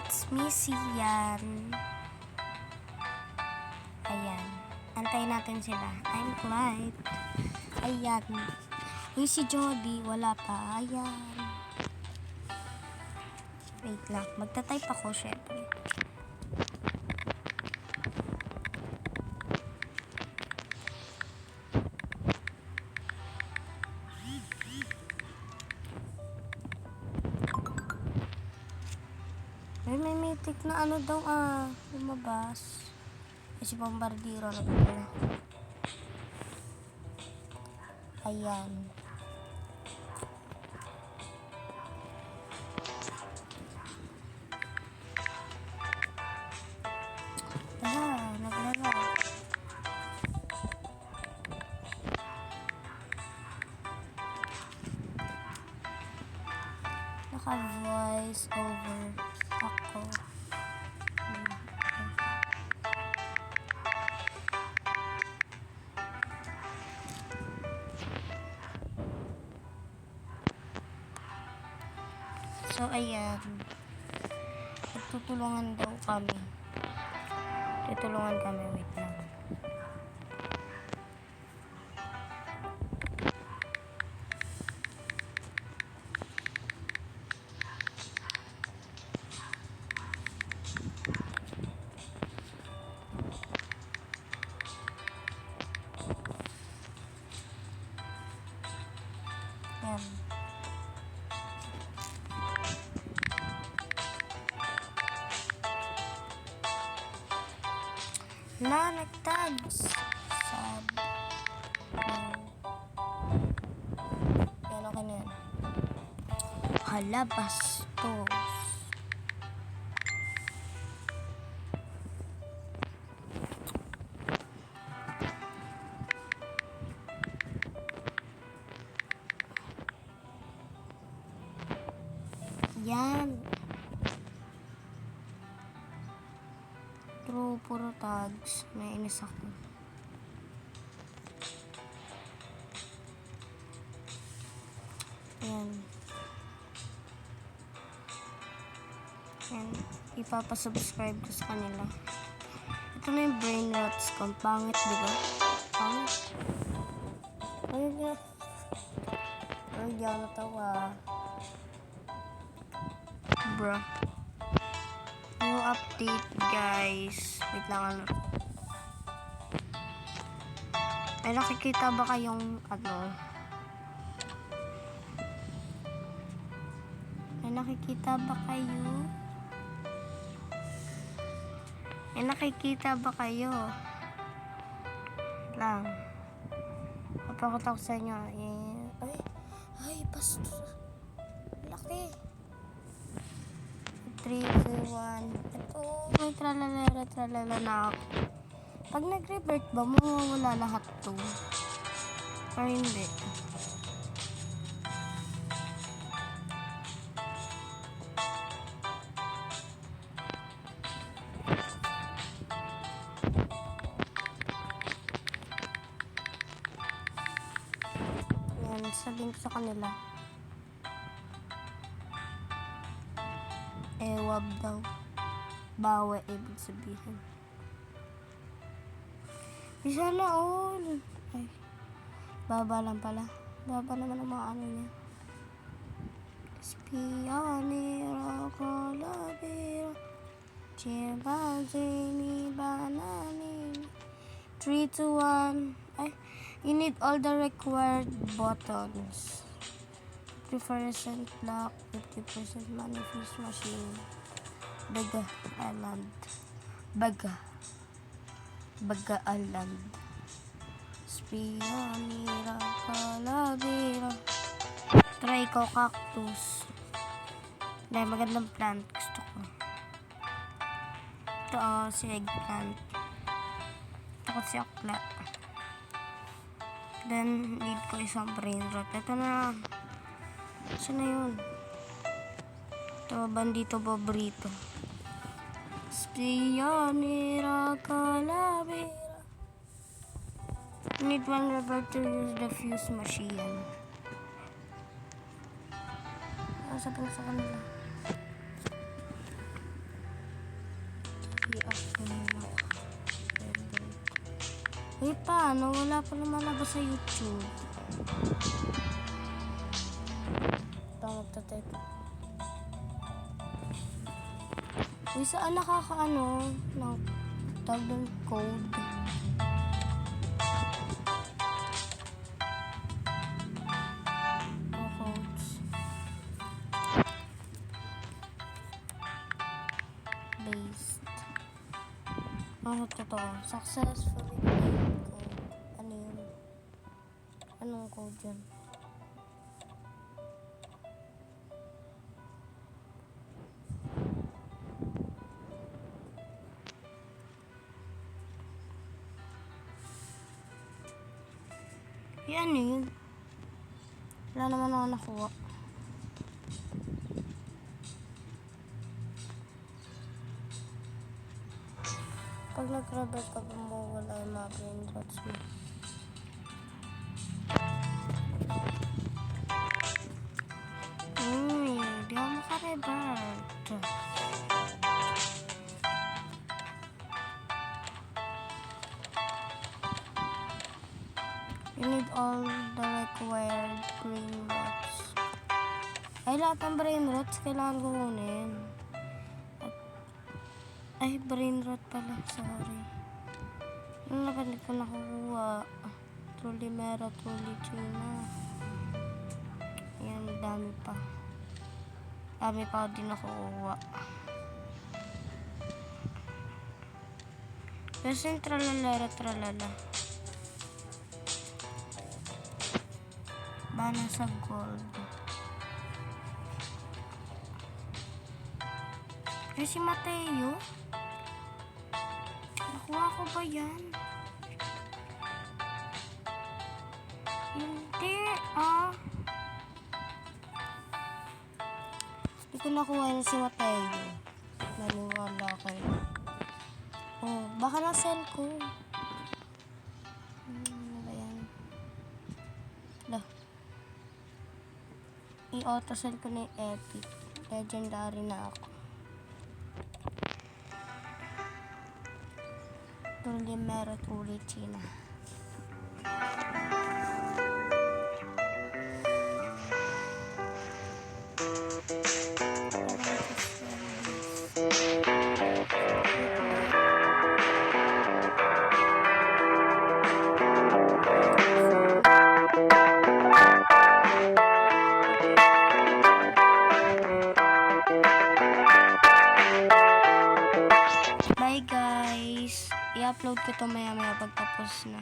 It's me, Sian. Ayan. Antayin natin sila. I'm Clyde. Ayan. Yung si Jody, wala pa. Ayan. Wait lang. Magta-type ako, syempre. May mythic na ano daw lumabas. Si Bombardiro na pala. Ayan. Naglala. Naka-voice over ako. So, ayan. Tutulungan daw kami. Tutulungan kami. Wait lang. Ayan. Nagtags. Sad. Yan, okay na yan. Hala, bastos. Yan. True, puro tags. Nainis ako. Yan. Yan. Ipapasubscribe ko sa kanila. Ito na yung brain rots ko. Pangit, diba? Pangit. Pangit nga. Ay, di ako natawa. Bruh. New update, guys. Wait lang, Ay, nakikita ba kayong Ay, nakikita ba kayo? Ay, nakikita ba kayo? Wait lang. Papakot ako sa inyo. Ay, pastor. Laki. 3, 2, 1. Ito, may tralala na ako. Pag nag-revert ba, mawawala lahat to? Or hindi? Yan, sabihin ko sa kanila. Ewab daw. Bawa, ibig sabihin. Isa na all. Ay, baba lang pala. Baba naman ang mga ano niya. Spianira, Colabira, Chibazini, Banani. 3, 2, 1. Ay, you need all the required buttons. 50% lock, 50% manifest machine. Baga Island. Baga Island. Spianira, Calavera. Try ko cactus. Dahil magandang plant. Gusto ko. Ito si eggplant. Ito ko si akla. Then, need ko isang brain rot. Ito na. Saan na yun? Ito, bandito bobrito. Spianira, Calavera. Need one rubber to use the fuse machine. Sabihin sa kanila. i-up ko muna. Uy, paano? Wala pa lumalabas sa YouTube. Ito, magta-type. Uy, saan nakakaano ng tag ng code? Codes. Based. Totoo. Successfully created code. Ano yun? Anong code yun? Yan yun. Wala naman ako nakuha. Pag nag-rebel ka pa mo, wala yung mga brain rots mo. Di ako maka-revert. You need all the required brain rots. Ay, lahat ng brain rots kailangan kukunin. Ay, brain rot pala. Sorry. Ano na ba hindi ko nakukuha? Truly Mera, Truly China. Ayan, dami pa. Dami pa din nakukuha. Kasi yung tralala. Bana sa gold. Si Mateo? Nakuha ko ba yan? Hindi, Hindi ko nakuha yun si Mateo. Naniwala kayo. Oh, baka na-send ko. Ano ba yan? I-auto-send ko na yung epic. Legendary na ako. Truly Mera, Truly China. Bye guys! I-upload ko to maya pagtapos na.